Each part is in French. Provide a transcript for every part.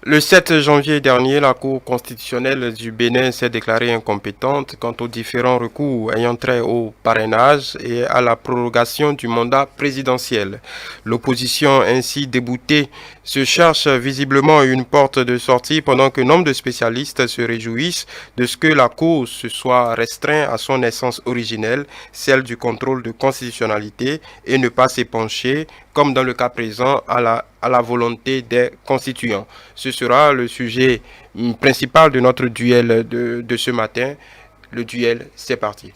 Le 7 janvier dernier, la Cour constitutionnelle du Bénin s'est déclarée incompétente quant aux différents recours ayant trait au parrainage et à la prorogation du mandat présidentiel. L'opposition ainsi déboutée se cherche visiblement une porte de sortie pendant que nombre de spécialistes se réjouissent de ce que la Cour se soit restreint à son essence originelle, celle du contrôle de constitutionnalité, et ne pas s'épancher, comme dans le cas présent, à la volonté des constituants. Ce sera le sujet principal de notre duel de ce matin. Le duel, c'est parti.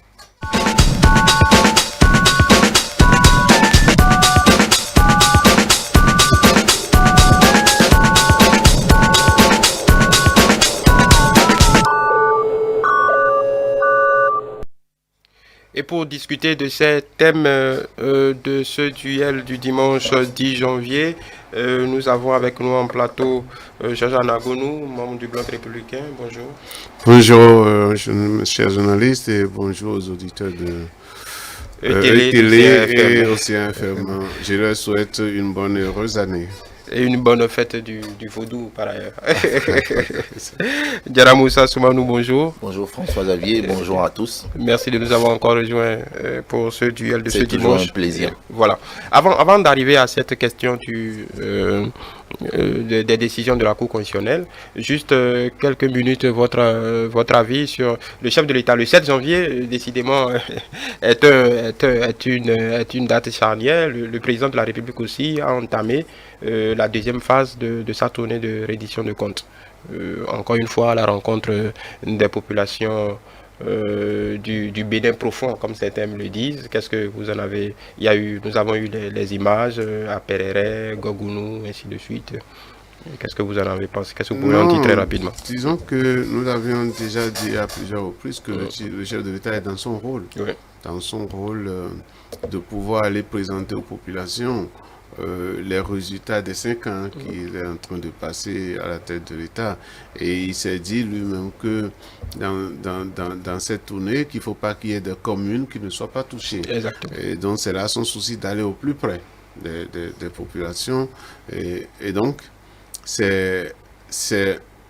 Et pour discuter de ces thèmes de ce duel du dimanche 10 janvier, nous avons avec nous en plateau Jaja Nagonou, membre du Bloc républicain. Bonjour. Bonjour, chers journalistes, et bonjour aux auditeurs de ETélé et Océan FM. Je leur souhaite une bonne et heureuse année. Et une bonne fête du vaudou par ailleurs. Djaramoussa Soumanou, bonjour. Bonjour François Xavier, bonjour à tous. Merci de nous avoir encore rejoints pour ce duel de ce dimanche. C'est toujours un plaisir. Voilà. Avant d'arriver à cette question des décisions de la Cour constitutionnelle, juste quelques minutes, votre avis sur le chef de l'État. Le 7 janvier, décidément, est une date charnière. Le président de la République aussi a entamé la deuxième phase de sa tournée de reddition de comptes. Encore une fois, à la rencontre des populations du Bénin profond, comme certains me le disent. Qu'est-ce que vous en avez? Nous avons eu les images à Perere, Gogounou, ainsi de suite. Qu'est-ce que vous en avez pensé? Qu'est-ce que vous pouvez en dire très rapidement? Disons que nous avions déjà dit à plusieurs reprises que le chef de l'État est dans son rôle. Oui. Dans son rôle de pouvoir aller présenter aux populations les résultats des 5 ans qu'il est en train de passer à la tête de l'État. Et il s'est dit lui-même que dans cette tournée, qu'il ne faut pas qu'il y ait de communes qui ne soient pas touchées. Exactement. Et donc c'est là son souci d'aller au plus près des populations. Et donc c'est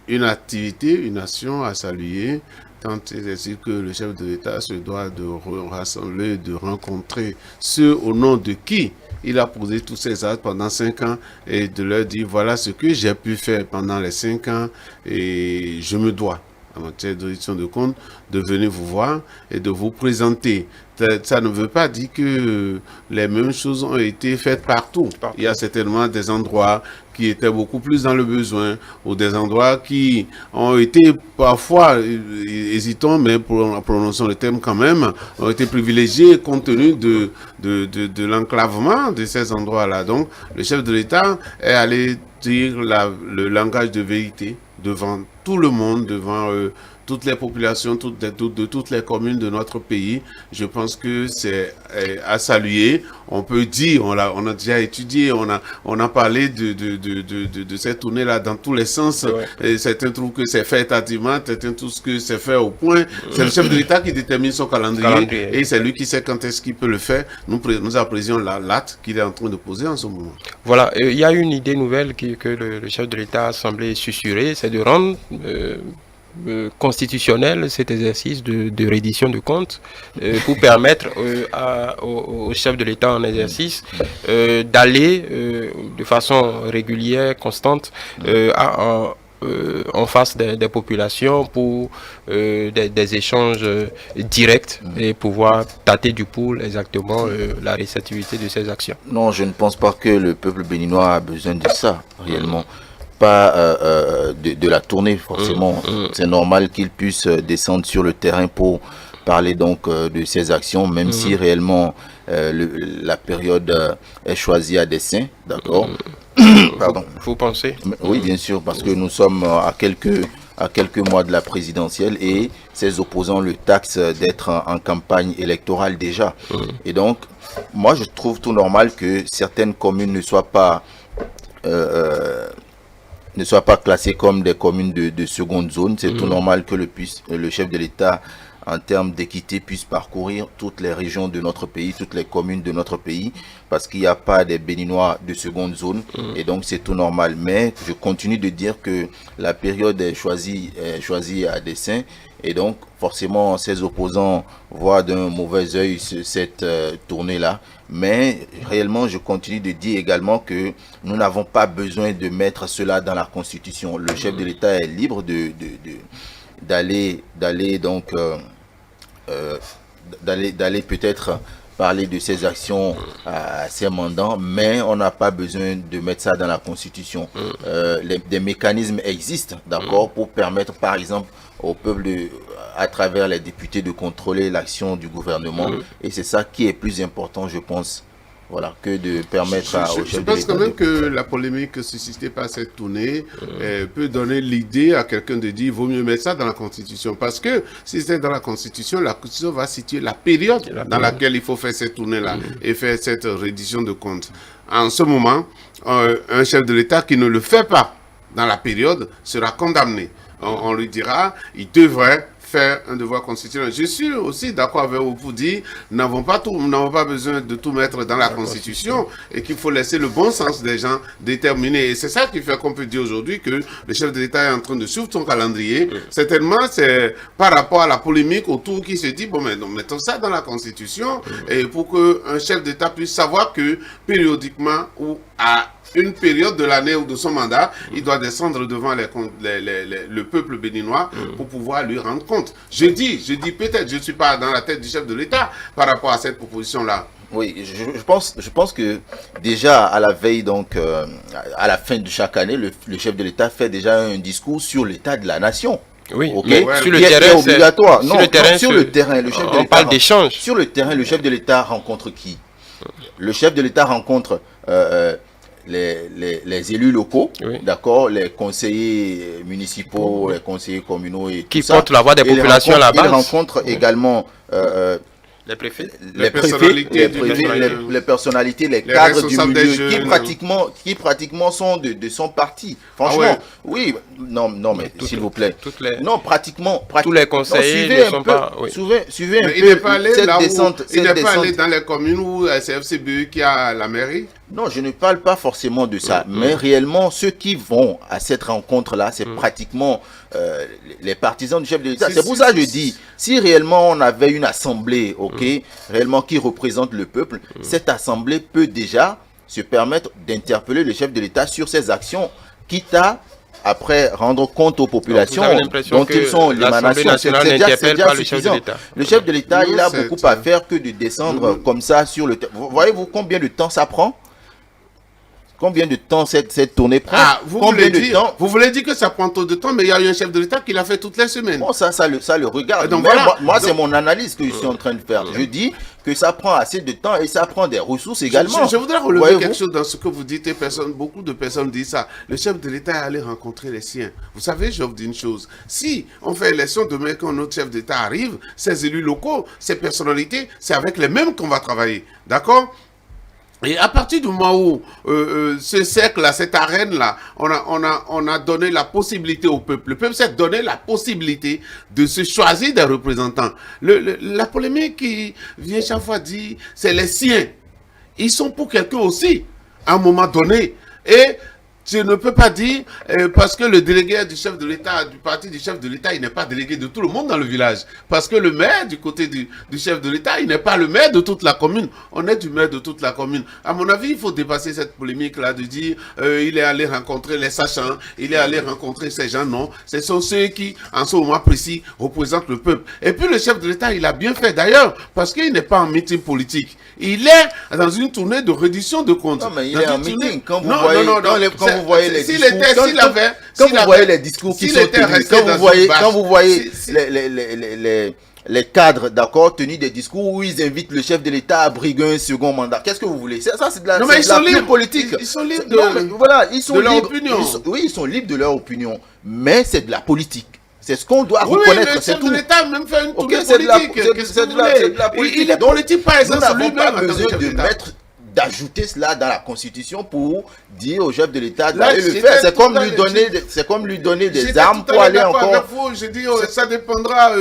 une activité, une action à saluer, tant il est que le chef de l'État se doit de rassembler, de rencontrer ceux au nom de qui il a posé tous ses actes pendant 5 ans et de leur dire voilà ce que j'ai pu faire pendant les 5 ans et je me dois, en matière de reddition de compte, de venir vous voir et de vous présenter. Ça ne veut pas dire que les mêmes choses ont été faites partout. Il y a certainement des endroits qui étaient beaucoup plus dans le besoin ou des endroits qui ont été parfois, hésitons, mais prononçons le terme quand même, ont été privilégiés compte tenu de l'enclavement de ces endroits-là. Donc, le chef de l'État est allé dire le langage de vérité devant tout le monde, devant toutes les populations de toutes les communes de notre pays. Je pense que c'est à saluer. On peut dire, on a déjà étudié, on a parlé de cette tournée-là dans tous les sens. Ouais. Et certains trouvent que c'est fait tardivement, certains trouvent que c'est fait au point. C'est le chef de l'État qui détermine son calendrier. Et c'est lui qui sait quand est-ce qu'il peut le faire. Nous apprécions l'acte qu'il est en train de poser en ce moment. Voilà, il y a une idée nouvelle que le chef de l'État a semblé susurrer, c'est de rendre constitutionnel cet exercice de reddition de comptes pour permettre au chef de l'État en exercice d'aller de façon régulière, constante en face des populations pour des échanges directs et pouvoir tâter du pouls exactement la réceptivité de ces actions. Non, je ne pense pas que le peuple béninois a besoin de ça réellement. Pas de la tournée forcément. C'est normal qu'il puisse descendre sur le terrain pour parler donc de ses actions, même si réellement la période est choisie à dessein, d'accord. Pardon. Vous pensez? Oui, bien sûr, parce que nous sommes à quelques mois de la présidentielle et ses opposants le taxent d'être en campagne électorale déjà. Et donc, moi je trouve tout normal que certaines communes ne soient pas classées comme des communes de seconde zone. C'est tout normal que le chef de l'État en termes d'équité, puisse parcourir toutes les régions de notre pays, toutes les communes de notre pays, parce qu'il n'y a pas des Béninois de seconde zone, et donc c'est tout normal. Mais je continue de dire que la période est choisie à dessein, et donc forcément ces opposants voient d'un mauvais œil cette tournée-là. Mais réellement, je continue de dire également que nous n'avons pas besoin de mettre cela dans la Constitution. Le chef de l'État est libre d'aller peut-être parler de ses actions à ses mandants, mais on n'a pas besoin de mettre ça dans la Constitution. Des mécanismes existent, d'accord, pour permettre par exemple au peuple à travers les députés de contrôler l'action du gouvernement, et c'est ça qui est plus important, je pense. Voilà, que de permettre au chef de l'État. Je pense quand même que la polémique suscitée par cette tournée peut donner l'idée à quelqu'un de dire il vaut mieux mettre ça dans la Constitution. Parce que si c'est dans la Constitution va situer la période dans laquelle il faut faire cette tournée-là et faire cette reddition de comptes. En ce moment, un chef de l'État qui ne le fait pas dans la période sera condamné. On lui dira il devrait faire un devoir constitutionnel. Je suis aussi d'accord avec vous pour dire nous n'avons pas besoin de tout mettre dans la Constitution et qu'il faut laisser le bon sens des gens déterminer. Et c'est ça qui fait qu'on peut dire aujourd'hui que le chef de l'État est en train de suivre son calendrier. Certainement, c'est par rapport à la polémique autour qui se dit bon, mais non, mettons ça dans la Constitution et pour qu'un chef d'État puisse savoir que périodiquement ou à une période de l'année ou de son mandat, il doit descendre devant le peuple béninois pour pouvoir lui rendre compte. Je dis peut-être, je ne suis pas dans la tête du chef de l'État par rapport à cette proposition-là. Oui, je pense que déjà à la veille, donc à la fin de chaque année, le chef de l'État fait déjà un discours sur l'état de la nation. Oui, okay. Sur le terrain, c'est obligatoire. Sur le terrain, le chef de l'État. On parle d'échange. Sur le terrain, le chef de l'État rencontre qui? Le chef de l'État rencontre les élus locaux, d'accord, les conseillers municipaux, les conseillers communaux et qui portent la voix des populations à la base. Il rencontre également les préfets, les personnalités, les cadres du milieu qui pratiquement sont de son parti. Franchement, oui, non, mais s'il vous plaît. Non, pratiquement. Tous les conseillers ne sont pas. Suivez un peu. Il n'est pas allé là où il n'est pas allé dans les communes où c'est FCBE qui a la mairie. Non, je ne parle pas forcément de ça, mais réellement, ceux qui vont à cette rencontre-là, c'est pratiquement les partisans du chef de l'État. C'est pour ça que je dis, si réellement on avait une assemblée, réellement qui représente le peuple, cette assemblée peut déjà se permettre d'interpeller le chef de l'État sur ses actions, quitte à après rendre compte aux populations dont ils sont l'émanation. C'est déjà suffisant. Le chef de l'État, il a beaucoup à faire que de descendre comme ça sur le terrain. Voyez-vous combien de temps ça prend? Combien de temps cette tournée prend? Vous voulez dire que ça prend trop de temps, mais il y a eu un chef de l'État qui l'a fait toutes les semaines. Bon, ça le regarde. Donc, moi c'est mon analyse que je suis en train de faire. Je dis que ça prend assez de temps et ça prend des ressources également. Je voudrais relever quelque chose dans ce que vous dites. Beaucoup de personnes disent ça. Le chef de l'État est allé rencontrer les siens. Vous savez, je vous dis une chose. Si on fait élection demain, quand notre chef d'État arrive, ces élus locaux, ces personnalités, c'est avec les mêmes qu'on va travailler. D'accord? Et à partir du moment où ce cercle-là, cette arène-là, on a donné la possibilité au peuple. Le peuple s'est donné la possibilité de se choisir des représentants. La polémique qui vient chaque fois dire, c'est les siens. Ils sont pour quelqu'un aussi, à un moment donné. Et je ne peux pas dire, parce que le délégué du chef de l'État, du parti du chef de l'État, il n'est pas délégué de tout le monde dans le village. Parce que le maire, du côté du chef de l'État, il n'est pas le maire de toute la commune. On est du maire de toute la commune. À mon avis, il faut dépasser cette polémique-là de dire, il est allé rencontrer les sachants, il est allé rencontrer ces gens. Non, ce sont ceux qui, en ce moment précis, représentent le peuple. Et puis le chef de l'État, il a bien fait d'ailleurs, parce qu'il n'est pas en meeting politique. Il est dans une tournée de reddition de comptes. Non, mais il est en meeting. Quand vous voyez les discours qui sont tenus, quand vous voyez les cadres, d'accord, tenus des discours où ils invitent le chef de l'État à briguer un second mandat. Qu'est-ce que vous voulez? Ça, c'est de la pure politique. Ils sont libres de leur opinion. Oui, ils sont libres de leur opinion, mais c'est de la politique. C'est ce qu'on doit reconnaître. Le chef de l'État a même fait une tournée politique. C'est de la politique. Il est politique par exemple. Nous n'avons pas besoin de mettre d'ajouter cela dans la Constitution pour dire au chef de l'État Là, d'aller le c'était faire. C'est tout comme à lui l'heure, donner, c'est comme lui donner des J'étais armes tout à pour l'heure aller d'accord encore. avec vous. Je dis, ça dépendra,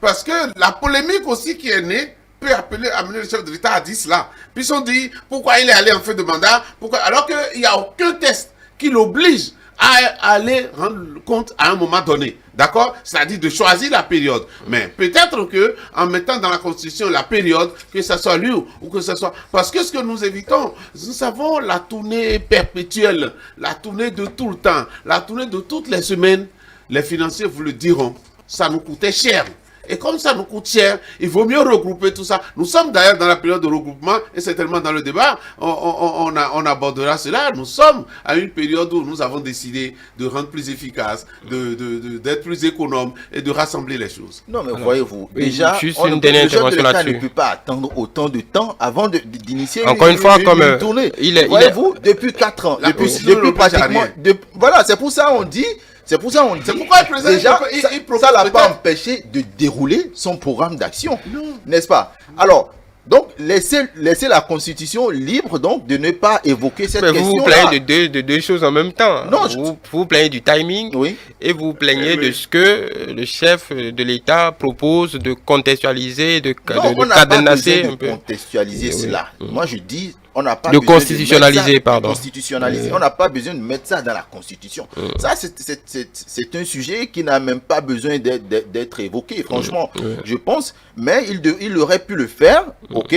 parce que la polémique aussi qui est née peut amener le chef de l'État à dire cela. Puis ils ont dit, pourquoi il est allé en fin de mandat, alors qu'il n'y a aucun test qui l'oblige à aller rendre compte à un moment donné. D'accord? C'est-à-dire de choisir la période. Mais peut-être que en mettant dans la Constitution la période, que ce soit lui ou que ce soit... Parce que ce que nous évitons, nous savons la tournée perpétuelle, la tournée de tout le temps, la tournée de toutes les semaines. Les financiers vous le diront, ça nous coûtait cher. Et comme ça nous coûte cher, il vaut mieux regrouper tout ça. Nous sommes d'ailleurs dans la période de regroupement et certainement dans le débat, on abordera cela. Nous sommes à une période où nous avons décidé de rendre plus efficace, d'être plus économe et de rassembler les choses. Non, mais voyez-vous, déjà, juste le une dernière chef de intervention l'État là-dessus. ne peut pas attendre autant de temps avant d'initier Encore une fois, comme une tournée. Voyez-vous, depuis 4 ans, La Constitution depuis ne l'empêche à pratiquement... rien. Voilà, c'est pour ça on dit... C'est pour ça on dit, C'est pourquoi le président, déjà, il propose ça l'a pas peut-être- empêché de dérouler son programme d'action, n'est-ce pas? Alors, donc, laissez la Constitution libre donc de ne pas évoquer cette Mais vous vous question-là. plaignez de deux choses en même temps. Non, vous vous plaignez du timing Oui. et vous vous plaignez Oui. de ce que le chef de l'État propose de contextualiser, de Non, on n'a pas cadenasser besoin un de peu. contextualiser Oui. cela. Moi, je dis, on n'a pas De besoin constitutionnaliser, mettre ça- pardon. Constitutionnaliser. Oui. On n'a pas besoin de mettre ça dans la Constitution. Ça, c'est un sujet qui n'a même pas besoin d'être évoqué, franchement. Je pense, mais il aurait pu le faire, ok,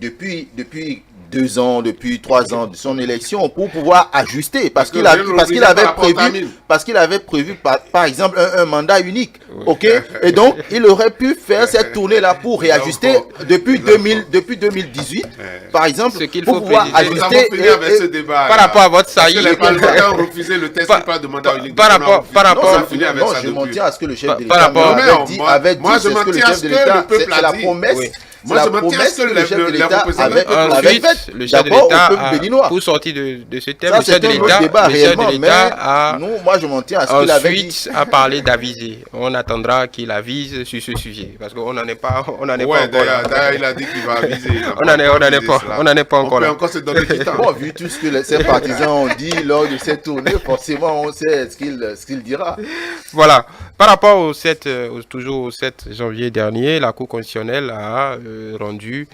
depuis 2 ans, depuis 3 ans de son élection pour pouvoir ajuster parce qu'il avait prévu par exemple un mandat unique, ok, et donc il aurait pu faire cette tournée là pour réajuster depuis 2018 par exemple Ce qu'il pour faut pouvoir préciser. Nous avons ajuster fini avec ce débat. Par rapport à votre Parce que saillie, les parlementaires ont refusé le test pas de mandat unique. par rapport- non, on a fini avec ça je m'en depuis. tiens à ce que le chef de Par l'État rapport- avait dit, moi, je c'est ce m'en que le tiens à chef ce de que le l'État, peuple c'est la a dit. promesse. Oui. C'est Moi, la je m'en tiens à promesse ce que que le chef de les l'État représentants avait Ensuite, faite le chef de d'abord au l'État peuple a, béninois. pour sortir de ce thème, Ça, le chef c'est de un autre l'État, débat le chef de réellement, l'État mais a nous, moi, je m'en tiens à ce qu'il avait dit. ensuite a parlé d'aviser. On attendra qu'il avise sur ce sujet parce qu'on n'en est pas, on n'en est pas Ouais, encore là. d'ailleurs, il a dit qu'il va aviser. On n'en est pas encore On peut là. encore se donner du temps. Bon, vu tout ce que ses partisans ont dit lors de cette tournée, forcément, on sait ce qu'il dira. Voilà. Par rapport toujours au 7 janvier dernier, la Cour constitutionnelle a rendu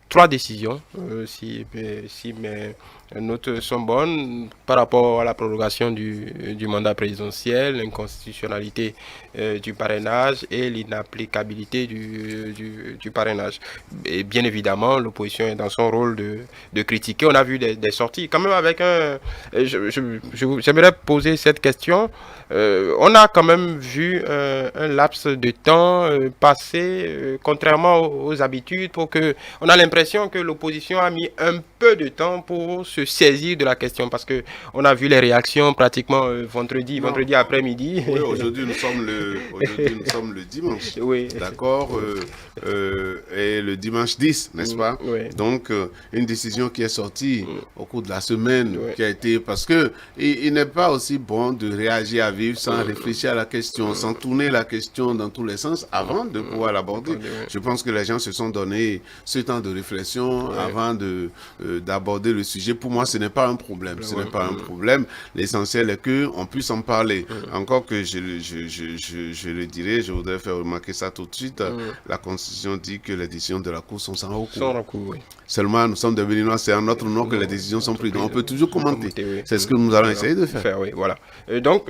3 décisions, si mes notes sont bonnes, par rapport à la prorogation du mandat présidentiel, l'inconstitutionnalité du parrainage et l'inapplicabilité du parrainage. Et bien évidemment, l'opposition est dans son rôle de critiquer. On a vu des sorties, quand même avec un... J'aimerais poser cette question. On a quand même vu un laps de temps passé, contrairement aux habitudes, pour que on a l'impression que l'opposition a mis un peu de temps pour se saisir de la question, parce que on a vu les réactions pratiquement vendredi après-midi. Oui, aujourd'hui nous sommes le dimanche. Oui. D'accord, et le dimanche 10, n'est-ce pas? Oui. Donc, une décision qui est sortie au cours de la semaine, Oui. qui a été... Parce que il n'est pas aussi bon de réagir à vivre sans réfléchir à la question, sans tourner la question dans tous les sens avant de pouvoir l'aborder. Je pense que les gens se sont donné ce temps de réflexion avant d'aborder le sujet. Pour moi, ce n'est pas un problème. Ce n'est pas un problème. L'essentiel est qu'on puisse en parler. Encore que je le dirais, je voudrais faire remarquer ça tout de suite. La Constitution dit que les décisions de la Cour sont sans recours. Sans recours, oui. Seulement, nous sommes des Béninois, c'est en notre nom que les décisions sont prises. Donc, on peut toujours commenter. Oui. C'est ce que nous allons essayer de faire. Oui, voilà. Donc,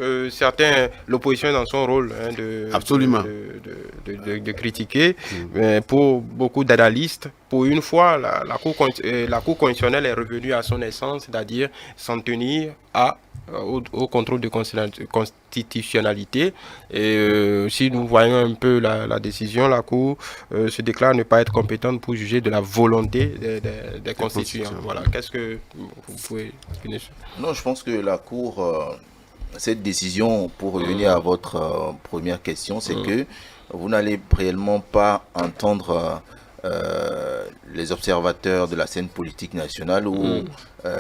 l'opposition est dans son rôle Absolument. de critiquer. Mais pour beaucoup d'analystes, pour une fois, la Cour constitutionnelle est revenue à son essence, c'est-à-dire s'en tenir au contrôle de constitutionnalité. Et si nous voyons un peu la décision, la Cour se déclare ne pas être compétente pour juger de la volonté des constituants. Voilà. Qu'est-ce que vous pouvez expliquer? Non, je pense que la Cour, cette décision, pour revenir à votre première question, c'est que vous n'allez réellement pas entendre les observateurs de la scène politique nationale ou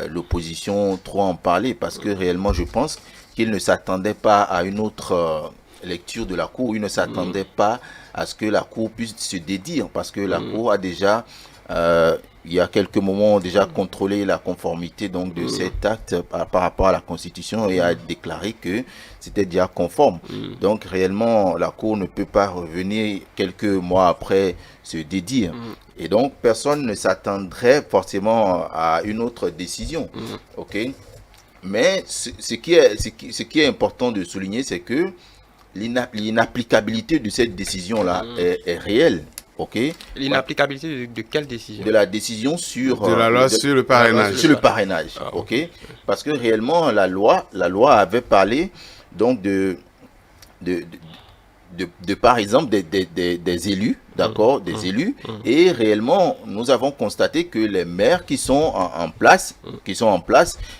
l'opposition trop en parler, parce que réellement je pense qu'ils ne s'attendaient pas à une autre lecture de la Cour, ils ne s'attendaient pas à ce que la Cour puisse se dédire, parce que la Cour a déjà il y a quelques moments déjà contrôlé la conformité donc de cet acte par rapport à la Constitution et a déclaré que c'était déjà conforme. Donc réellement, la Cour ne peut pas revenir quelques mois après se dédire. Et donc, personne ne s'attendrait forcément à une autre décision. Ok. Mais ce qui est important de souligner, c'est que l'inapplicabilité de cette décision-là est réelle. Okay. L'inapplicabilité de quelle décision? De la décision sur... De la loi sur le parrainage. Sur le parrainage, ok. Parce que réellement, la loi avait parlé donc de par exemple des élus, d'accord, des élus, et réellement nous avons constaté que les maires qui sont en place,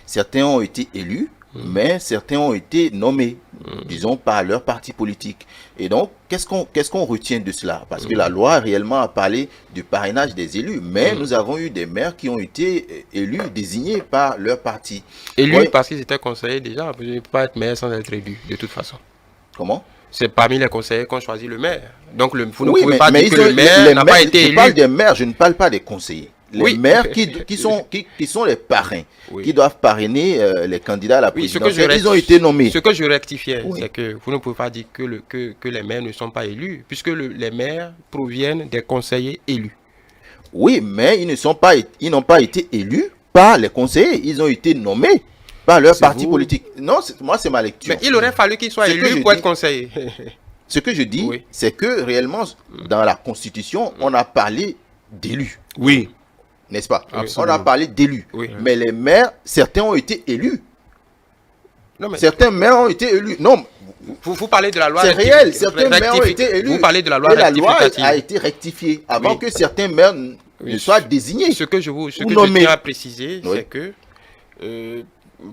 certains ont été élus, mais certains ont été nommés, disons, par leur parti politique. Et donc, qu'est-ce qu'on retient de cela? Parce que la loi réellement a parlé du parrainage des élus, mais nous avons eu des maires qui ont été élus, désignés par leur parti. Élus parce qu'ils étaient conseillers déjà, vous ne pouvez pas être maire sans être élu, de toute façon. Comment? C'est parmi les conseillers qu'on choisit le maire. Donc, vous ne pouvez pas dire que le maire n'a pas été élu. Je parle des maires, je ne parle pas des conseillers. Les maires qui sont les parrains, qui doivent parrainer les candidats à la présidentielle, ils ont été nommés. Ce que je rectifiais, c'est que vous ne pouvez pas dire que les maires ne sont pas élus, puisque les maires proviennent des conseillers élus. Oui, mais ils n'ont pas été élus par les conseillers, ils ont été nommés par leur parti politique. Non, moi c'est ma lecture. Mais il aurait fallu qu'ils soient élus pour être conseillers. Ce que je dis, c'est que réellement, dans la Constitution, on a parlé d'élus. Oui. N'est-ce pas? On a parlé d'élus. Mais les maires, certains ont été élus. Non, mais certains maires ont été élus. Non. Vous parlez de la loi. C'est réel. Certains maires ont été élus. Vous parlez de la loi rectificative. La loi a été rectifiée avant que certains maires ne soient désignés. Ce que je tiens à préciser, c'est que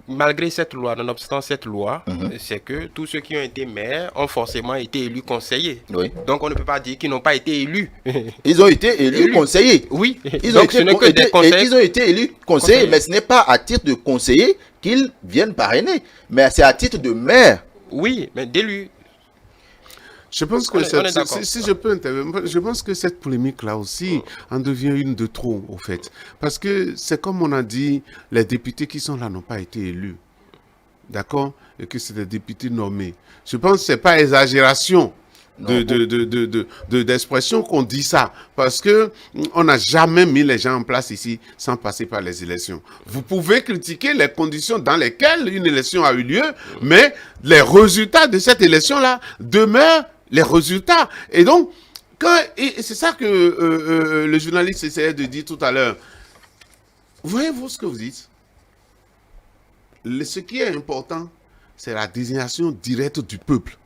malgré cette loi, nonobstant cette loi, c'est que tous ceux qui ont été maires ont forcément été élus conseillers. Donc on ne peut pas dire qu'ils n'ont pas été élus. Ils ont été élus conseillers. Oui. Ils ont été élus conseillers, mais ce n'est pas à titre de conseiller qu'ils viennent parrainer, mais c'est à titre de maire. Oui, mais d'élus. Je pense que si je peux intervenir, je pense que cette polémique-là aussi en devient une de trop, au fait. Parce que c'est comme on a dit, les députés qui sont là n'ont pas été élus. D'accord? Et que c'est des députés nommés. Je pense que ce n'est pas exagération d'expression qu'on dit ça. Parce que on n'a jamais mis les gens en place ici sans passer par les élections. Vous pouvez critiquer les conditions dans lesquelles une élection a eu lieu, mais les résultats de cette élection-là demeurent les résultats. Et donc, c'est ça que le journaliste essayait de dire tout à l'heure. Voyez-vous ce que vous dites? Ce qui est important, c'est la désignation directe du peuple.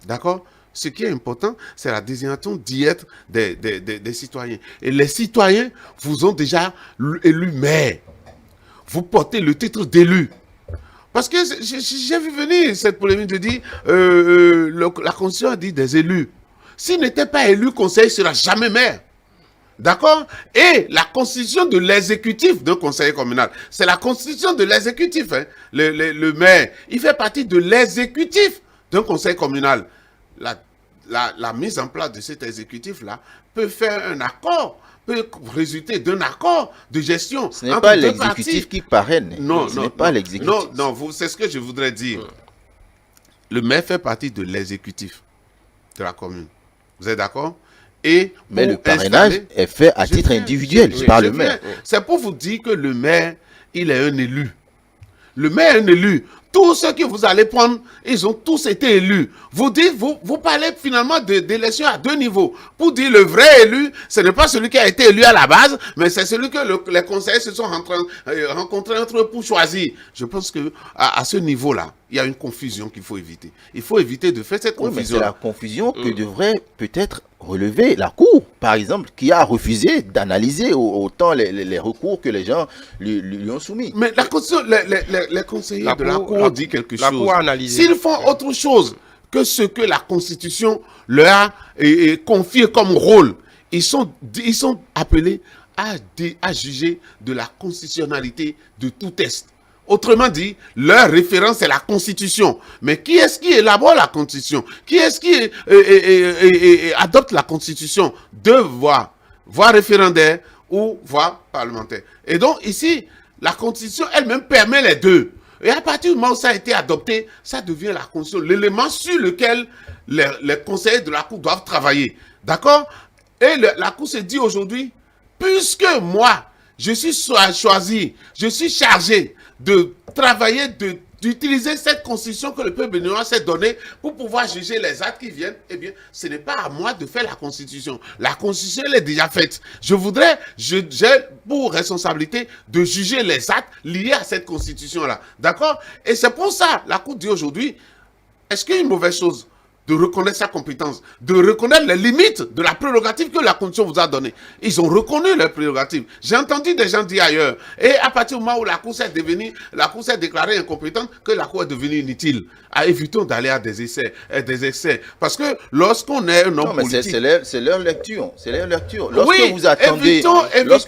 D'accord? Ce qui est important, c'est la désignation directe des citoyens. Et les citoyens vous ont déjà élu maire. Vous portez le titre d'élu. Parce que j'ai vu venir cette polémique de dire la Constitution a dit des élus. S'il n'était pas élu, conseiller ne sera jamais maire. D'accord? Et la constitution de l'exécutif d'un conseiller communal, c'est la constitution de l'exécutif. Hein. Le maire, il fait partie de l'exécutif d'un conseil communal. La mise en place de cet exécutif-là peut faire un accord, peut résulter d'un accord de gestion. Ce n'est pas l'exécutif qui parraine. Non, ce n'est pas l'exécutif. Non, c'est ce que je voudrais dire. Le maire fait partie de l'exécutif de la commune. Vous êtes d'accord? Mais le parrainage est fait à titre individuel par le maire. C'est pour vous dire que le maire, il est un élu. Le maire est un élu. Tous ceux que vous allez prendre, ils ont tous été élus. Vous parlez finalement d'élection à deux niveaux. Pour dire le vrai élu, ce n'est pas celui qui a été élu à la base, mais c'est celui que les conseillers se sont rencontrés entre eux pour choisir. Je pense que à ce niveau-là, il y a une confusion qu'il faut éviter. Il faut éviter de faire cette confusion. C'est la confusion que devrait peut-être relever la Cour, par exemple, qui a refusé d'analyser autant les recours que les gens lui ont soumis. Mais la constitution, les conseillers de la Cour dit quelque chose. La Cour a analysé. S'ils font autre chose que ce que la Constitution leur a confié comme rôle, ils sont appelés à juger de la constitutionnalité de tout texte. Autrement dit, leur référence est la Constitution. Mais qui est-ce qui élabore la Constitution? Qui est-ce qui adopte la Constitution? Deux voix. voie référendaire ou voie parlementaire. Et donc ici, la Constitution elle-même permet les deux. Et à partir du moment où ça a été adopté, ça devient la Constitution, l'élément sur lequel les conseillers de la Cour doivent travailler. D'accord? Et la Cour se dit aujourd'hui, puisque moi, je suis choisi, je suis chargé de travailler, d'utiliser cette constitution que le peuple béninois s'est donnée pour pouvoir juger les actes qui viennent, eh bien, ce n'est pas à moi de faire la constitution. La constitution, elle est déjà faite. J'ai pour responsabilité de juger les actes liés à cette constitution-là. D'accord? Et c'est pour ça, la Cour dit aujourd'hui, est-ce qu'il y a une mauvaise chose de reconnaître sa compétence, de reconnaître les limites de la prérogative que la Constitution vous a donnée. Ils ont reconnu les prérogatives. J'ai entendu des gens dire ailleurs. Et à partir du moment où la Cour s'est déclarée incompétente, que la Cour est devenue inutile. Évitons d'aller à des excès. Parce que lorsqu'on est un homme politique... c'est leur lecture. C'est leur lecture. Lorsque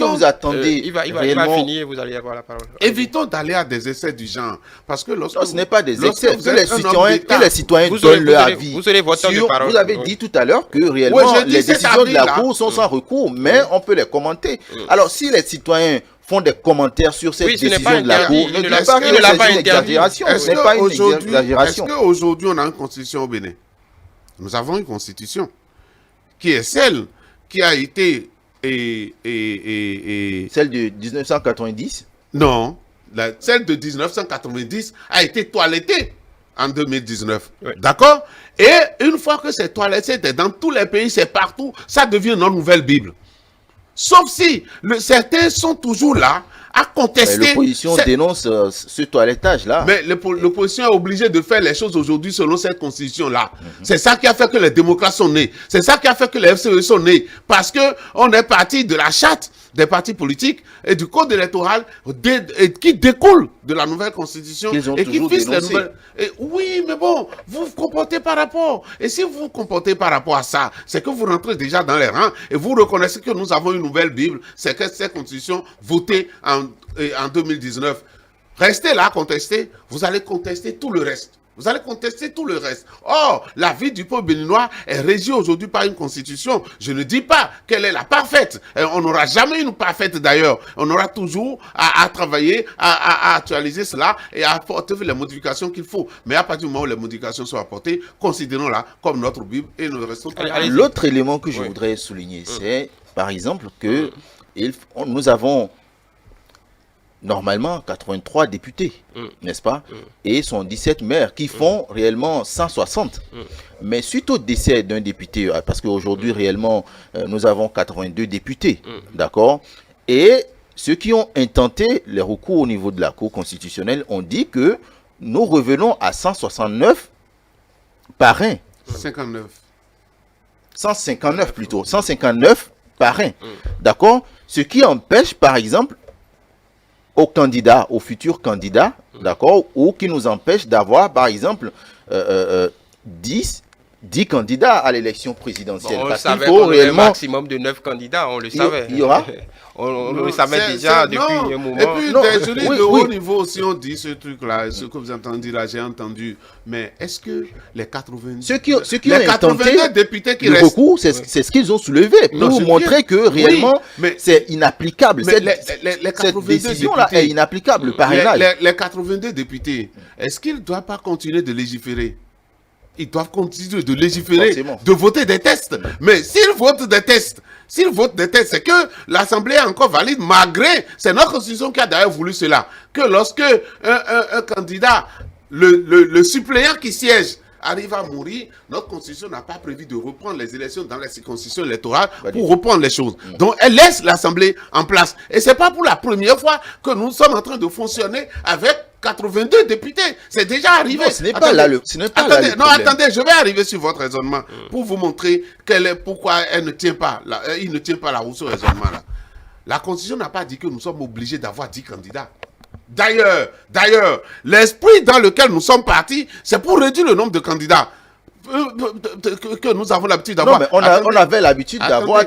vous attendez... Il va finir, vous allez avoir la parole. Évitons d'aller à des excès du genre. Parce que lorsque... Non, ce n'est pas des excès. Que les citoyens donnent leur avis. Vous avez dit tout à l'heure que réellement les décisions de la Cour sont sans recours, mais on peut les commenter. Alors si les citoyens font des commentaires sur cette décision de la Cour, ne dites pas que c'est une exagération. Ce n'est pas une exagération. Est-ce qu'aujourd'hui on a une constitution au Bénin? Nous avons une constitution qui est celle qui a été... Celle de 1990? Non, celle de 1990 a été toilettée en 2019. Oui. D'accord? Et une fois que c'est toiletté, c'est dans tous les pays, c'est partout, ça devient notre nouvelle Bible. Sauf si certains sont toujours là à contester. L'opposition dénonce ce toilettage-là. Mais l'opposition est obligée de faire les choses aujourd'hui selon cette constitution-là. C'est ça qui a fait que les démocrates sont nés. C'est ça qui a fait que les FCE sont nés. Parce qu'on est parti de la charte des partis politiques et du code électoral qui découle de la nouvelle constitution et qui fixe les nouvelles... oui, mais bon, vous vous comportez par rapport. Et si vous vous comportez par rapport à ça, c'est que vous rentrez déjà dans les rangs et vous reconnaissez que nous avons une nouvelle Bible, c'est que cette constitution votée en 2019. Restez là à contester, vous allez contester tout le reste. Vous allez contester tout le reste. Or, la vie du peuple béninois est régie aujourd'hui par une constitution. Je ne dis pas qu'elle est la parfaite. On n'aura jamais une parfaite d'ailleurs. On aura toujours à travailler, à actualiser cela et à apporter les modifications qu'il faut. Mais à partir du moment où les modifications sont apportées, considérons-la comme notre Bible et nous restons... L'autre élément que je voudrais souligner, c'est par exemple que nous avons... normalement 83 députés, n'est-ce pas? Et sont 17 maires qui font réellement 160. Mais suite au décès d'un député, parce qu'aujourd'hui réellement nous avons 82 députés, d'accord? Et ceux qui ont intenté les recours au niveau de la Cour constitutionnelle ont dit que nous revenons à 169 parrains. 159 plutôt, 159 parrains, d'accord? Ce qui empêche par exemple aux candidats, aux futurs candidats, d'accord, ou qui nous empêche d'avoir, par exemple, 10 candidats à l'élection présidentielle. Bon, on savait qu'on aurait un maximum de 9 candidats, on le savait. Il y aura on le savait déjà depuis un moment. Et puis, des jeunes de haut niveau aussi ont dit ce truc-là, ce que vous entendez là, j'ai entendu. Mais est-ce que les 82... Ceux qui ont intenté députés qui le recours, c'est ce qu'ils ont soulevé pour montrer que réellement, c'est inapplicable. Cette décision-là est inapplicable, le parrainage. Les 82 députés, est-ce qu'ils ne doivent pas continuer de légiférer? Ils doivent continuer de légiférer, de voter des tests. Mais s'ils votent des tests, c'est que l'Assemblée est encore valide, malgré, c'est notre constitution qui a d'ailleurs voulu cela, que lorsque un candidat, le suppléant qui siège, arrive à mourir, notre constitution n'a pas prévu de reprendre les élections dans les circonscriptions électorales pour reprendre les choses. Donc, elle laisse l'Assemblée en place. Et c'est pas pour la première fois que nous sommes en train de fonctionner avec 82 députés. C'est déjà arrivé. Non, ce n'est pas là le problème. Non, attendez, je vais arriver sur votre raisonnement pour vous montrer pourquoi il ne tient pas la roue sur raisonnement là. La Constitution n'a pas dit que nous sommes obligés d'avoir 10 candidats. D'ailleurs, l'esprit dans lequel nous sommes partis, c'est pour réduire le nombre de candidats que nous avons l'habitude d'avoir. Non, mais on avait l'habitude d'avoir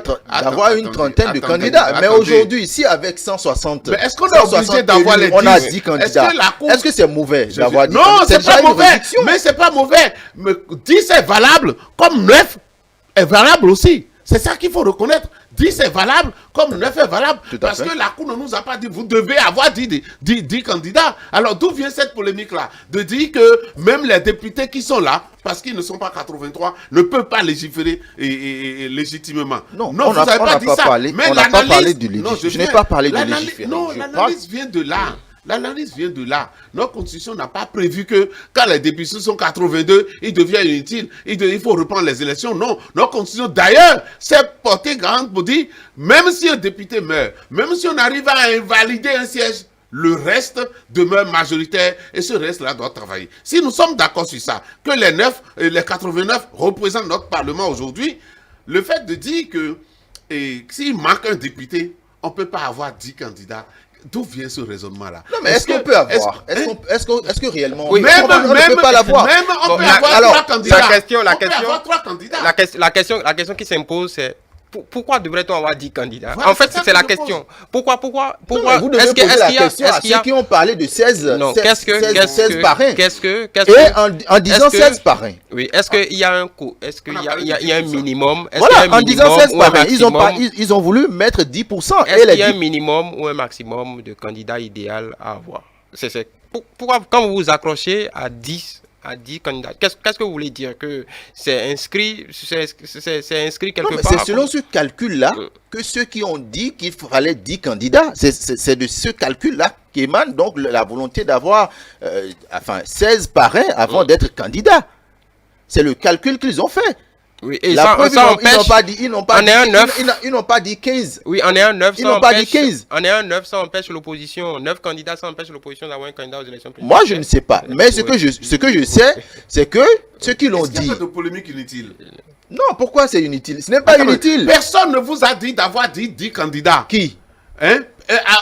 une trentaine de candidats. Mais aujourd'hui, ici, avec 160, mais est-ce qu'on est obligé d'avoir les 10? On a 10 candidats. Est-ce que c'est mauvais d'avoir 10 candidats? Non, c'est pas mauvais. Mais c'est pas mauvais. Mais 10 est valable, comme 9 est valable aussi. C'est ça qu'il faut reconnaître. 10 est valable comme 9 est valable. Parce fait. que la Cour ne nous a pas dit, vous devez avoir 10 candidats. Alors d'où vient cette polémique-là? De dire que même les députés qui sont là, parce qu'ils ne sont pas 83, ne peuvent pas légiférer légitimement. Non, vous n'avez pas dit ça. Parlé, mais on n'a pas parlé de légiférer. je n'ai pas parlé de légiférer. Non, l'analyse vient de là. L'analyse vient de là. Notre constitution n'a pas prévu que quand les députés sont 82, ils deviennent inutiles. Il faut reprendre les élections. Non. Notre constitution, d'ailleurs, s'est portée garante pour dire, même si un député meurt, même si on arrive à invalider un siège, le reste demeure majoritaire et ce reste-là doit travailler. Si nous sommes d'accord sur ça, que les 89 représentent notre Parlement aujourd'hui, le fait de dire que s'il manque un député, on ne peut pas avoir 10 candidats. D'où vient ce raisonnement-là? Non, mais est-ce qu'on peut avoir? Est-ce que réellement Oui, on ne peut pas l'avoir? Même on peut avoir 3 candidats. La question qui s'impose, c'est pourquoi devrait-on avoir 10 candidats? Voilà, en fait, c'est la question. Pourquoi Non, mais vous devez poser la question à ceux qui ont parlé de 16 parrains. Et en disant 16 parrains. Oui, est-ce qu'il y a un coût? Est-ce qu'il y a un minimum? Voilà, en disant 16 parrains, ils ont voulu mettre 10%. Est-ce qu'il y a un minimum ou un maximum de candidats idéal à avoir? Pourquoi, quand vous vous accrochez à 10 candidats, qu'est-ce que vous voulez dire? Que c'est inscrit quelque part? C'est selon ce calcul-là que ceux qui ont dit qu'il fallait 10 candidats, c'est de ce calcul-là qu'émane donc la volonté d'avoir 16 parrains avant d'être candidats. C'est le calcul qu'ils ont fait. Oui, et la preuve, ils n'ont pas dit 15. Oui, on est un 9. Ils n'ont pas dit 15. On est un 9, ça empêche l'opposition. 9 candidats, ça empêche l'opposition d'avoir un candidat aux élections présidentielles. Moi, je ne sais pas. Mais ce que je sais, c'est que ceux qui l'ont dit. Il y a pas de polémique inutile. Non, pourquoi c'est inutile? Ce n'est pas inutile. Personne ne vous a dit d'avoir 10 candidats. Qui?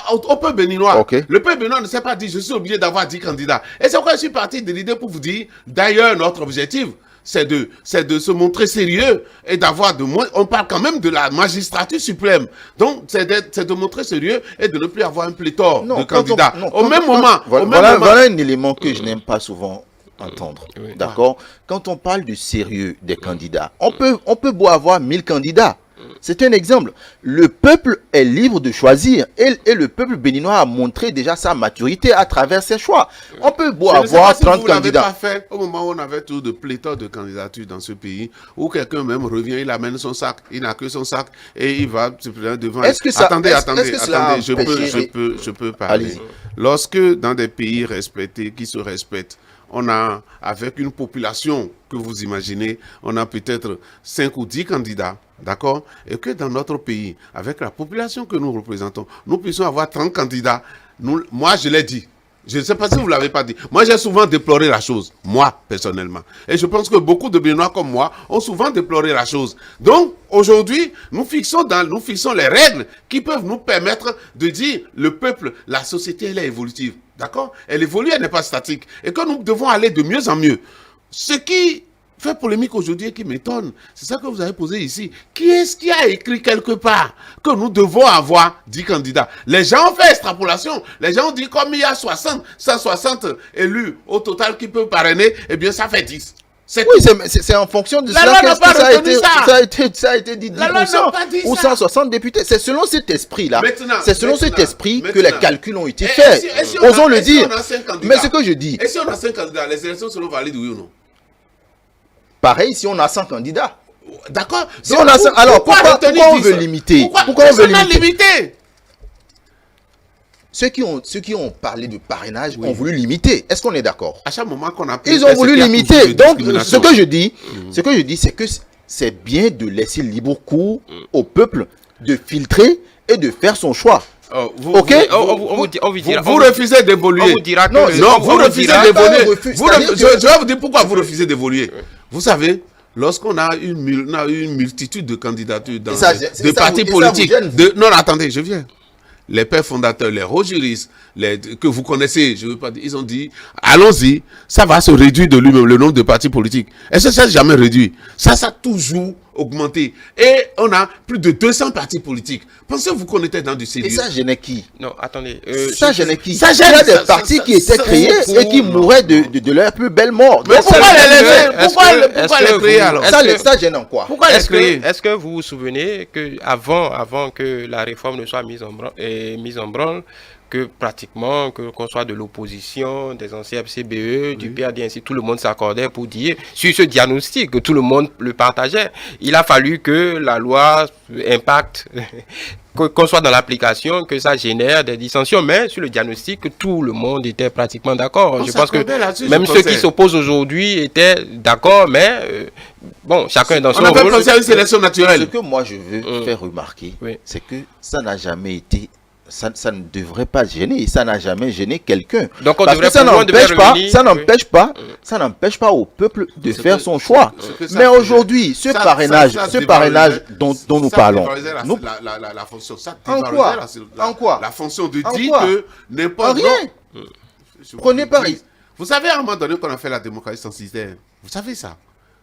Au peuple béninois. Okay. Le peuple béninois ne s'est pas dit je suis obligé d'avoir 10 candidats. Et c'est pourquoi je suis parti de l'idée pour vous dire, d'ailleurs, notre objectif, c'est de se montrer sérieux et d'avoir on parle quand même de la magistrature suprême. Donc, c'est de montrer sérieux et de ne plus avoir un pléthore de candidats. Au même moment. Voilà un élément que je n'aime pas souvent entendre. Oui. D'accord? Quand on parle du sérieux des candidats, on peut beau avoir 1000 candidats. C'est un exemple. Le peuple est libre de choisir et le peuple béninois a montré déjà sa maturité à travers ses choix. On peut beau avoir 30 candidats. Pas fait au moment où on avait tout de pléthore de candidatures dans ce pays, où quelqu'un même revient, il amène son sac, il n'a que son sac et il va se présenter devant. Attendez, je peux parler. Lorsque dans des pays respectés, qui se respectent, on a, avec une population que vous imaginez, on a peut-être 5 ou 10 candidats, d'accord? Et que dans notre pays, avec la population que nous représentons, nous puissions avoir 30 candidats. Moi, je l'ai dit. Je ne sais pas si vous ne l'avez pas dit. Moi, j'ai souvent déploré la chose, moi, personnellement. Et je pense que beaucoup de Béninois comme moi ont souvent déploré la chose. Donc, aujourd'hui, nous fixons les règles qui peuvent nous permettre de dire, le peuple, la société, elle est évolutive. D'accord? Elle évolue, elle n'est pas statique. Et que nous devons aller de mieux en mieux. Ce qui fait polémique aujourd'hui et qui m'étonne, c'est ça que vous avez posé ici. Qui est-ce qui a écrit quelque part que nous devons avoir 10 candidats? Les gens ont fait extrapolation. Les gens ont dit comme il y a 160 élus au total qui peuvent parrainer, eh bien ça fait 10. Oui, c'est en fonction de cela que ça a été dit 10% ou 160 députés. C'est selon cet esprit-là. C'est selon cet esprit que les calculs ont été faits. Osons le dire. Mais ce que je dis. Et si on a 5 candidats, les élections seront valides, oui ou non? Pareil, si on a 100 candidats. D'accord. Si on a 100, alors pourquoi on veut limiter? Pourquoi on veut limiter? Ceux qui ont parlé de parrainage ont voulu limiter. Est-ce qu'on est d'accord? À chaque moment qu'on a ils ont voulu limiter. Donc, ce que je dis, c'est que c'est bien de laisser libre cours au peuple de filtrer et de faire son choix. Vous refusez d'évoluer. Non, vous refusez d'évoluer. Je vais vous dire pourquoi vous refusez d'évoluer. Vous savez, lorsqu'on a une multitude de candidatures dans des partis politiques. Non, attendez, je viens. Les pères fondateurs, les hauts juristes, que vous connaissez, je veux pas dire, ils ont dit, allons-y, ça va se réduire de lui-même, le nombre de partis politiques. Est-ce que ça s'est jamais réduit? Ça a toujours augmenté. Et on a plus de 200 partis politiques. Pensez-vous qu'on était dans du sérieux? Et ça gênait qui? Non, attendez. Ça gênait qui? ça Il y a gêne, des partis qui étaient créés pour- et qui mouraient de leur plus belle mort. Mais Donc, pourquoi est-ce les que créer vous- alors? ça gêne en quoi? Pourquoi les créer? Est-ce que vous vous souvenez que avant que la réforme ne soit mise en branle, que pratiquement, qu'on soit de l'opposition, des anciens FCBE, du PAD, ainsi, tout le monde s'accordait pour dire, sur ce diagnostic, que tout le monde le partageait. Il a fallu que la loi impacte, qu'on soit dans l'application, que ça génère des dissensions, mais sur le diagnostic, tout le monde était pratiquement d'accord. Je pense que même ceux qui s'opposent aujourd'hui étaient d'accord, mais bon, chacun est dans son On avait rôle. pensé à une sélection naturelle. Ce que moi je veux faire remarquer, Oui. c'est que ça n'a jamais été, ça ne devrait pas gêner, ça n'a jamais gêné quelqu'un. Donc on Parce devrait que ça pouvoir- on devrait n'empêche pas, revenir- ça n'empêche pas au peuple de faire son choix. ce que ça Mais faisait. aujourd'hui, ce Ça parrainage dévalorisait- dont nous ça parlons, dévalorisait nous- la fonction. Ça En dévalorisait quoi? En quoi? la fonction de En dire quoi? que n'importe En rien. Prenez Paris. Vous savez, à un moment donné, qu'on a fait la démocratie sans système. Vous savez ça.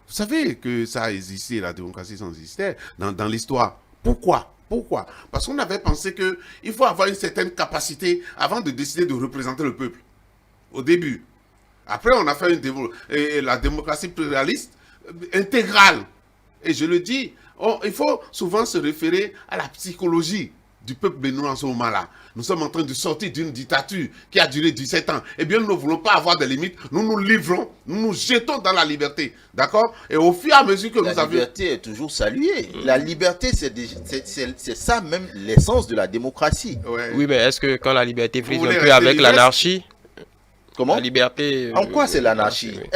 Vous savez que ça a existé, la démocratie sans système, dans l'histoire. Pourquoi? Parce qu'on avait pensé qu'il faut avoir une certaine capacité avant de décider de représenter le peuple. Au début. Après, on a fait la démocratie pluraliste intégrale. Et je le dis, il faut souvent se référer à la psychologie du peuple béninois en ce moment-là. Nous sommes en train de sortir d'une dictature qui a duré 17 ans. Eh bien, nous ne voulons pas avoir de limites. Nous nous livrons, nous nous jetons dans la liberté. D'accord? Et au fur et à mesure que nous La avons... liberté est toujours saluée. La liberté, c'est ça même l'essence de la démocratie. Ouais. Oui, mais est-ce que quand la liberté frise Vous un voulez peu rester avec libre? l'anarchie, Comment? la liberté... En quoi c'est l'anarchie? oui.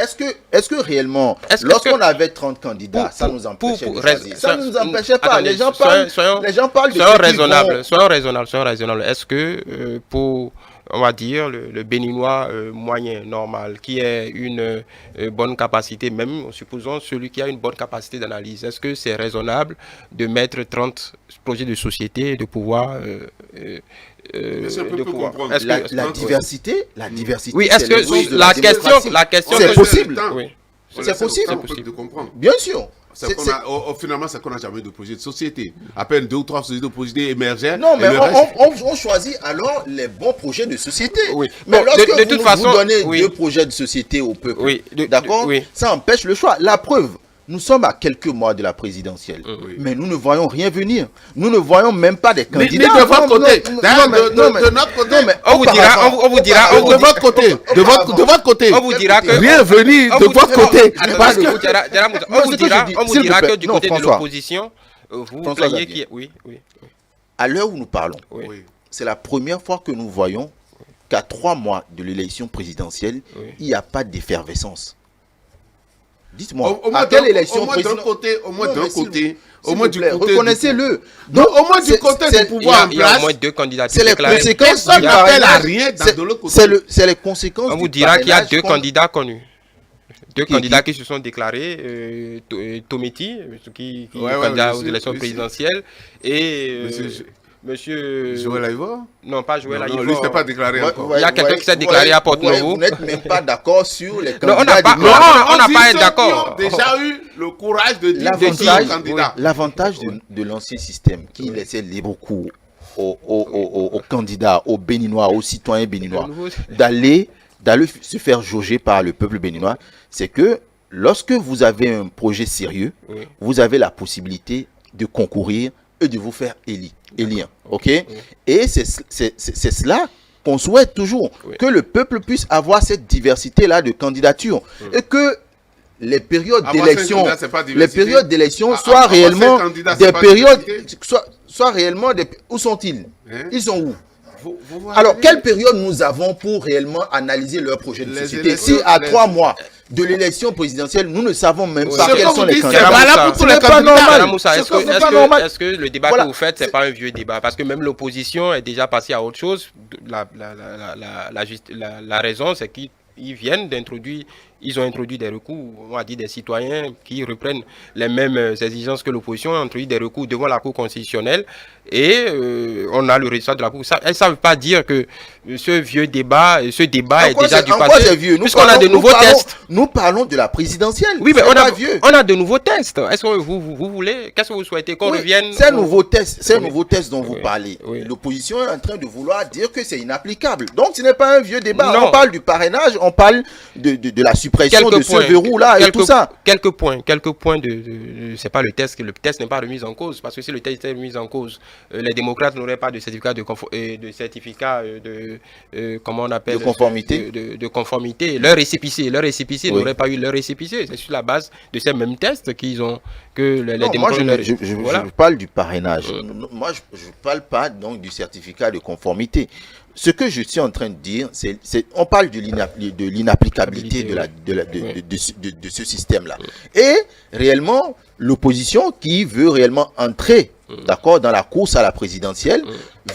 Est-ce que réellement, Est-ce que- lorsqu'on avait 30 candidats, Pour- ça nous empêchait pour- de choisir? Ça ne nous so- empêchait pas. attendez, Les gens parlent, soyons- les gens parlent de Soyons ceux qui raisonnables, vont- soyons raisonnables. Est-ce que pour, on va dire, le béninois moyen, normal, qui a une bonne capacité, même en supposant celui qui a une bonne capacité d'analyse, est-ce que c'est raisonnable de mettre 30 projets de société et de pouvoir... Mais c'est un peu de plus pouvoir- comprendre. est-ce que- La est-ce que- diversité, Oui, est-ce c'est l'essence que de la démocratie. question C'est que- possible. Oui. C'est possible. C'est possible de comprendre. Bien sûr. Finalement, c'est qu'on n'a jamais de projet de société. À peine 2 ou 3 sociétés de projet émergent. Non, mais et le reste- on choisit alors les bons projets de société. Oui. Mais Bon, lorsque de toute façon, vous donnez oui. 2 projets de société au peuple, Oui, d'accord, oui. ça empêche le choix. La preuve, nous sommes à quelques mois de la présidentielle, Oui. mais nous ne voyons rien venir. Nous ne voyons même pas des Ni candidats. de votre Non, côté. non, D'ailleurs, non, mais- non, mais- de notre côté. non, mais On vous dira, auparavant- on vous dira, on vous de dira- votre côté. De votre côté. on vous dira que... Rien venir on de vous votre dira- côté. Attendez, Parce que... on vous dira, Non, c'est ce que je dis. on vous S'il dira vous plaît. que du Non, côté de François. l'opposition, vous François plaignez Xavier. qui... Oui, oui, À l'heure où nous parlons, oui. Oui. c'est la première fois que nous voyons qu'à 3 mois de l'élection présidentielle, Oui. il n'y a pas d'effervescence. Dites-moi, Au moins à quelle d'un- élection au moins d'un présidentielle côté, au moins Non, d'un mais s'il côté, vous- au moins s'il du vous plaît, côté. reconnaissez-le. Donc, au moins du c'est- côté c'est- du Il y pouvoir a, en il y a au place. moins 2 candidatures C'est les déclarées. conséquences Personne du n'appelle à parrainage. rien dans C'est- de l'autre côté. C'est les conséquences On vous du dira qu'il y a parrainage 2 qu'on- candidats connus. Deux Qui- candidats qui se sont déclarés, Tometi, qui est Ouais, ouais, candidat je aux sais, élections je sais. présidentielles, et Monsieur- monsieur... Joël Aïvor? Non, pas Joël Non, Aïvor. lui, c'était pas déclaré Ouais, encore. ouais, Il y a quelqu'un ouais, qui s'est déclaré à ouais, Porte-Novo. Vous n'êtes même pas d'accord sur les Non, candidats. on n'a pas- du- non, on n'a dit pas à ceux être d'accord. qui ont déjà eu le courage de dire L'avantage des candidats. l'avantage de l'ancien système qui laissait libre cours aux candidats, aux Béninois, aux citoyens béninois, Le nouveau- d'aller se faire jauger par le peuple béninois, c'est que lorsque vous avez un projet sérieux, Oui. vous avez la possibilité de concourir et de vous faire élire. Ok? Et c'est cela qu'on souhaite toujours, Oui. que le peuple puisse avoir cette diversité-là de candidatures et que les périodes Avoir d'élection, 5 candidats, c'est pas les diversité. périodes d'élection Avoir soient 5 réellement candidats, c'est des pas périodes, diversité. soient réellement des... Où sont-ils? Hein? Ils sont où? Vous voyez- Alors, quelle période nous avons pour réellement analyser leur projet de Les société? Si élections- à les- 3 mois de l'élection présidentielle, nous ne savons même Oui. pas Ce quels que sont vous les dites, c'est candidats. valable pour tous les Ce n'est pas candidats. normal. Madame Moussa, Ce est-ce n'est pas que, normal. est-ce que le débat Voilà. que vous faites, c'est pas un vieux débat? Parce que même l'opposition est déjà passée à autre chose. La raison, c'est qu'ils ils viennent d'introduire, ils ont introduit des recours, on va dire des citoyens qui reprennent les mêmes exigences que l'opposition, ont introduit des recours devant la Cour constitutionnelle et on a le résultat de la Cour. Ça ne veut pas dire que ce vieux débat, est déjà du passé. Vieux. Puisqu'on a de nouveaux tests. Nous parlons de la présidentielle. Oui, mais on a de nouveaux tests. Est-ce que vous voulez, qu'est-ce que vous souhaitez qu'on revienne? Ces nouveaux tests dont vous parlez. L'opposition est en train de vouloir dire que c'est inapplicable. Donc ce n'est pas un vieux débat. Non. On parle du parrainage, on parle de la suppression de ce verrou-là et tout ça. Quelques points c'est pas le test n'est pas remis en cause, parce que si le test est remis en cause, les démocrates n'auraient pas de certificat comment on appelle, de conformité. Leur récépissé n'aurait pas eu leur récépissé. C'est sur la base de ces mêmes tests qu'ils ont que les démocrates. Je parle du parrainage. Moi, je ne parle pas donc du certificat de conformité. Ce que je suis en train de dire, on parle de l'inapplicabilité de ce système-là. Et réellement, l'opposition qui veut réellement entrer dans la course à la présidentielle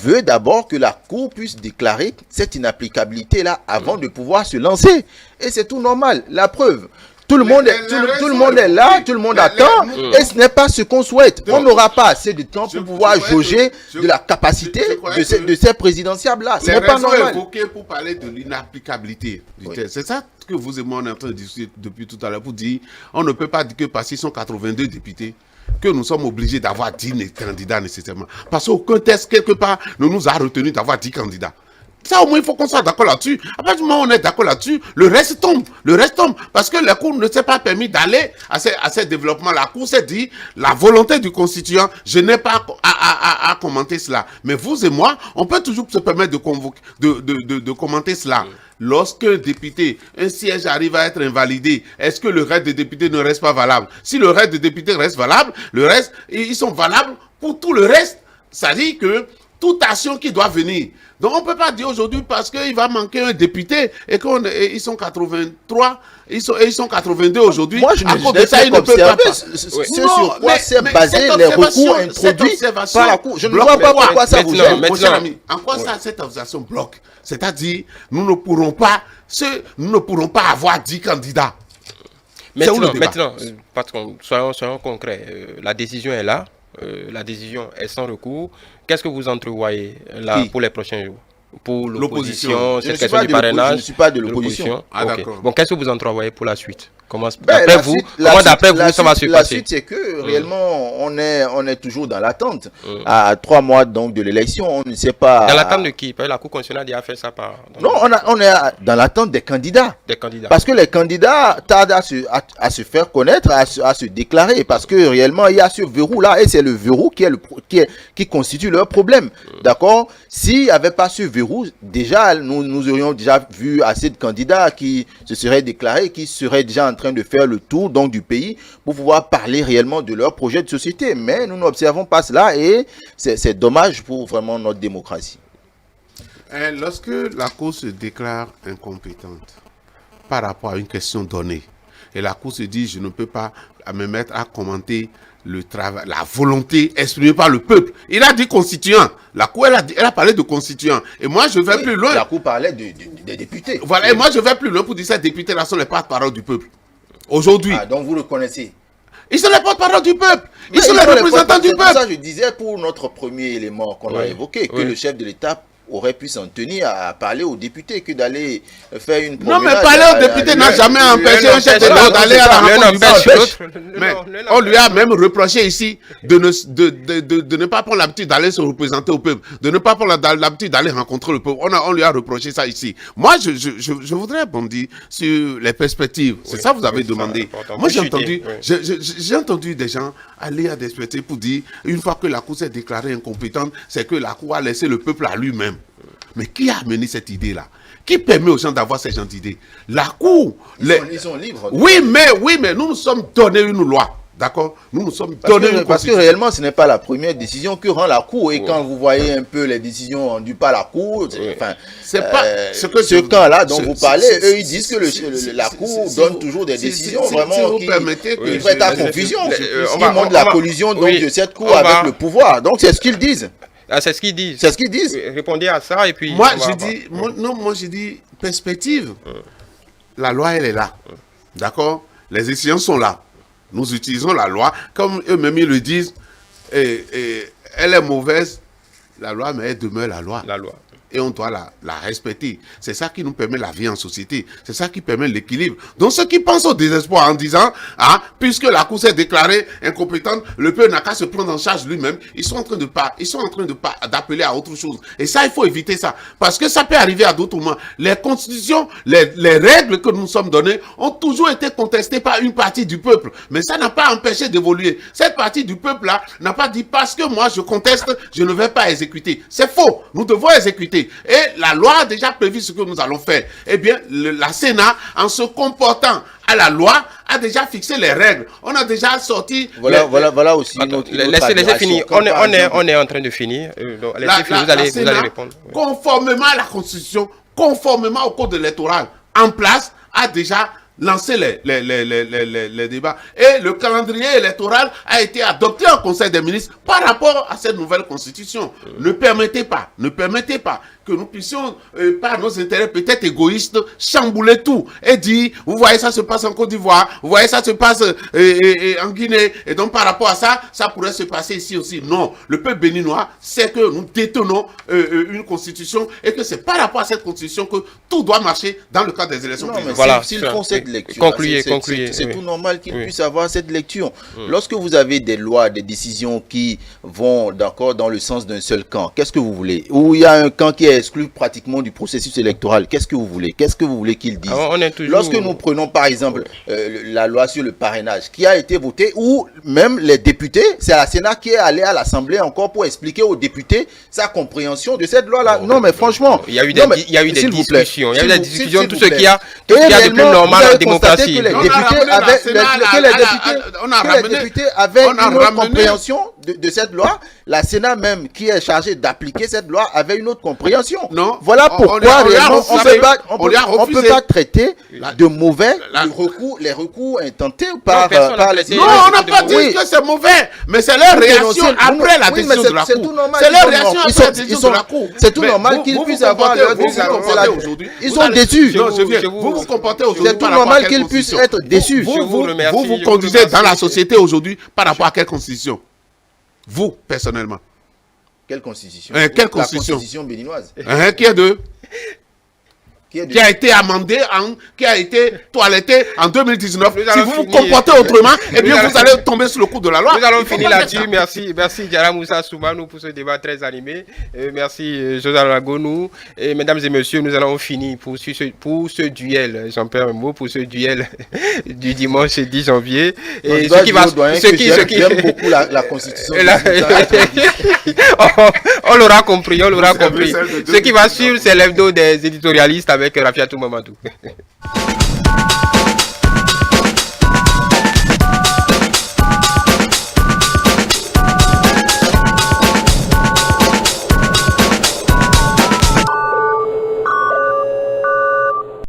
veut d'abord que la Cour puisse déclarer cette inapplicabilité-là avant de pouvoir se lancer. Et c'est tout normal. La preuve. Tout le monde est là, tout le monde attend, et ce n'est pas ce qu'on souhaite. On n'aura pas assez de temps pour pouvoir jauger de la capacité de ces présidentiables-là. Ce n'est pas normal. Évoqué pour parler de l'inapplicabilité du test. C'est ça que vous et moi on est en train de discuter depuis tout à l'heure pour dire on ne peut pas dire que parce qu'ils sont 82 députés, que nous sommes obligés d'avoir 10 candidats nécessairement. Parce qu'aucun test, quelque part, ne nous a retenu d'avoir 10 candidats. Ça, au moins, il faut qu'on soit d'accord là-dessus. À partir du moment où on est d'accord là-dessus, le reste tombe. Parce que la Cour ne s'est pas permis d'aller à ces développements. La Cour s'est dit, la volonté du constituant, je n'ai pas à commenter cela. Mais vous et moi, on peut toujours se permettre de commenter cela. Lorsqu'un député, un siège arrive à être invalidé, est-ce que le reste des députés ne reste pas valable? Si le reste des députés reste valable, le reste, ils sont valables pour tout le reste. Ça dit que toute action qui doit venir. Donc on ne peut pas dire aujourd'hui parce qu'il va manquer un député et qu'ils sont 83, ils sont 82 aujourd'hui. Moi je ne peux pas. Sur quoi c'est basé les recours introduits par la Cour. Je ne vois pas pourquoi ça vous gêne. Mon cher ami, en quoi ça, cette observation bloque? C'est-à-dire, nous ne pourrons pas avoir 10 candidats. Maintenant, patron, soyons concrets. La décision est là. La décision est sans recours. Qu'est-ce que vous entrevoyez là pour les prochains jours? Pour l'opposition, cette question du parrainage? Je ne suis pas de l'opposition. Ah, d'accord. Bon, qu'est-ce que vous entrevoyez pour la suite? D'après vous, ça va se passer? La suite, c'est que réellement, on est toujours dans l'attente. À 3 mois donc de l'élection, on ne sait pas. Dans l'attente de qui? La Cour constitutionnelle a fait ça par. Non, on est dans l'attente des candidats. Parce que les candidats tardent à se faire connaître, à se déclarer. Parce que réellement, il y a ce verrou-là, et c'est le verrou qui constitue leur problème. D'accord? S'il n'y avait pas ce verrou, déjà, nous aurions déjà vu assez de candidats qui se seraient déclarés, qui seraient déjà en train de faire le tour donc du pays pour pouvoir parler réellement de leur projet de société. Mais nous n'observons pas cela et c'est dommage pour vraiment notre démocratie. Lorsque la Cour se déclare incompétente par rapport à une question donnée, et la Cour se dit je ne peux pas me mettre à commenter le travail, la volonté exprimée par le peuple. Il a dit constituant. La Cour, elle a parlé de constituant. Et moi, je vais plus loin. La Cour parlait des députés. Voilà, et moi, je vais plus loin pour dire que ces députés-là sont les porte-parole du peuple. Aujourd'hui. Ah, donc vous le connaissez. Ils sont les porte-parole du peuple. Ils sont les représentants du peuple. C'est ça, je disais pour notre premier élément qu'on a évoqué, que le chef de l'État aurait pu s'en tenir à parler aux députés que d'aller faire une promenade. Non, mais parler aux députés n'a jamais empêché un chef d'État d'aller à la rencontre du peuple. Mais on lui a même reproché ici de ne pas prendre l'habitude d'aller se représenter au peuple, de ne pas prendre l'habitude d'aller rencontrer le peuple. On lui a reproché ça ici. Moi, je voudrais bondir sur les perspectives. C'est ça que vous avez demandé. Moi, j'ai entendu des gens aller à des perspectives pour dire, une fois que la Cour s'est déclarée incompétente, c'est que la Cour a laissé le peuple à lui-même. Mais qui a amené cette idée-là? Qui permet aux gens d'avoir ce genre d'idée? La Cour. Ils sont libres. Oui, mais nous nous sommes donné une loi. D'accord? Nous nous sommes donné une parce que réellement, ce n'est pas la première décision que rend la Cour. Et quand vous voyez un peu les décisions rendues par la Cour, c'est pas ce camp-là dont vous parlez, eux, ils disent que la Cour donne toujours des décisions vraiment qui prêtent à confusion. Ce qui montre la collusion donc, de cette Cour avec le pouvoir. Donc, c'est ce qu'ils disent. Ah, c'est ce qu'ils disent. C'est ce qu'ils disent. Répondez à ça et puis. Moi, je dis perspective. la loi, elle est là. D'accord? Les exigences sont là. Nous utilisons la loi. Comme eux-mêmes, ils le disent, elle est mauvaise, la loi, mais elle demeure la loi. La loi. Et on doit la respecter. C'est ça qui nous permet la vie en société. C'est ça qui permet l'équilibre. Donc ceux qui pensent au désespoir en disant, puisque la Cour s'est déclarée incompétente, le peuple n'a qu'à se prendre en charge lui-même. Ils sont en train d'appeler à autre chose. Et ça, il faut éviter ça. Parce que ça peut arriver à d'autres moments. Les constitutions, les règles que nous sommes données ont toujours été contestées par une partie du peuple. Mais ça n'a pas empêché d'évoluer. Cette partie du peuple-là n'a pas dit, parce que moi je conteste, je ne vais pas exécuter. C'est faux. Nous devons exécuter. Et la loi a déjà prévu ce que nous allons faire. Eh bien, la Sénat, en se comportant à la loi, a déjà fixé les règles. On a déjà sorti... Voilà aussi. Attends, laissez finir. On est en train de finir. Donc, vous allez répondre. Conformément à la Constitution, conformément au code électoral en place, a déjà lancer les débats. Et le calendrier électoral a été adopté en Conseil des ministres par rapport à cette nouvelle constitution. Ne permettez pas que nous puissions, par nos intérêts peut-être égoïstes, chambouler tout et dire, vous voyez, ça se passe en Côte d'Ivoire, vous voyez, ça se passe en Guinée, et donc par rapport à ça, ça pourrait se passer ici aussi. Non, le peuple béninois sait que nous détenons une constitution et que c'est par rapport à cette constitution que tout doit marcher dans le cadre des élections présidentielles. Voilà, s'ils font cette lecture, concluez. C'est tout normal qu'ils puissent avoir cette lecture. Lorsque vous avez des lois, des décisions qui vont dans le sens d'un seul camp, qu'est-ce que vous voulez? Ou il y a un camp qui est exclu pratiquement du processus électoral, qu'est-ce que vous voulez? Qu'est-ce que vous voulez qu'ils disent? Lorsque nous prenons par exemple la loi sur le parrainage qui a été votée, ou même les députés, c'est la Sénat qui est allé à l'Assemblée encore pour expliquer aux députés sa compréhension de cette loi-là. Non mais franchement, il y a eu des discussions, tout ce qui a de plus normal en démocratie. Que les députés avaient une autre compréhension de cette loi. La Sénat même, qui est chargée d'appliquer cette loi, avait une autre compréhension. Non. Voilà pourquoi on ne peut pas traiter de mauvais les recours intentés par les... Non, on n'a pas dit que c'est mauvais, mais c'est leur réaction après la décision de la Cour. C'est leur réaction après la décision de la Cour. C'est tout normal qu'ils puissent avoir leur décision. Ils sont déçus. Vous vous comportez aujourd'hui. C'est tout normal qu'ils puissent être déçus. Vous vous conduisez dans la société aujourd'hui par rapport à quelle constitution? Vous, personnellement. Quelle constitution? Quelle constitution? La constitution béninoise. Qui est de? Qui a été amendé, qui a été toiletté en 2019. Si vous vous comportez autrement, eh bien vous allez tomber sur le coup de la loi. Nous allons finir là-dessus. Merci Diarra Moussa Soumanou pour ce débat très animé. Merci Josal Lagonou. Et mesdames et messieurs, nous allons finir pour ce duel, j'en perds un mot, pour ce duel du dimanche 10 janvier. Et j'aime beaucoup la constitution. On l'aura compris. Ce qui va suivre, c'est l'hebdo des éditorialistes avec Rafiatou Mamadou.